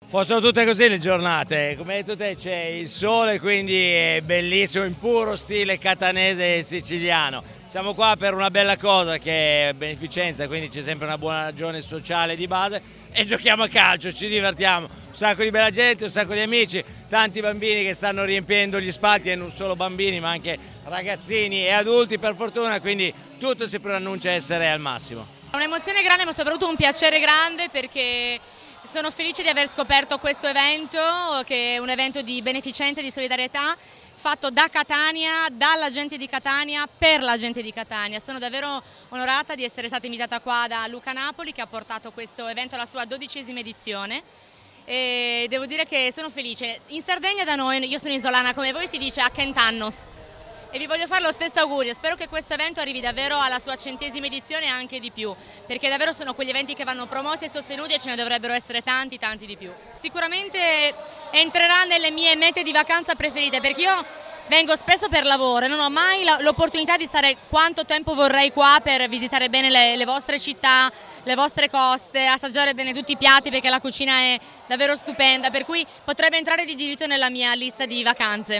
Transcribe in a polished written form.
Fossero tutte così le giornate, come hai detto te c'è il sole, quindi è bellissimo, in puro stile catanese e siciliano. Siamo qua per una bella cosa che è beneficenza, quindi c'è sempre una buona ragione sociale di base e giochiamo a calcio, ci divertiamo. Un sacco di bella gente, un sacco di amici, tanti bambini che stanno riempiendo gli spalti e non solo bambini ma anche ragazzini e adulti per fortuna, quindi tutto si preannuncia essere al massimo. Un'emozione grande ma soprattutto un piacere grande perché sono felice di aver scoperto questo evento, che è un evento di beneficenza e di solidarietà fatto da Catania, dalla gente di Catania, per la gente di Catania. Sono davvero onorata di essere stata invitata qua da Luca Napoli che ha portato questo evento alla sua 12ª edizione e devo dire che sono felice. In Sardegna da noi, io sono isolana come voi, si dice a Cent'annos. E vi voglio fare lo stesso augurio, spero che questo evento arrivi davvero alla sua 100ª edizione e anche di più, perché davvero sono quegli eventi che vanno promossi e sostenuti e ce ne dovrebbero essere tanti, tanti di più. Sicuramente entrerà nelle mie mete di vacanza preferite, perché io vengo spesso per lavoro e non ho mai l'opportunità di stare quanto tempo vorrei qua per visitare bene le vostre città, le vostre coste, assaggiare bene tutti i piatti perché la cucina è davvero stupenda, per cui potrebbe entrare di diritto nella mia lista di vacanze.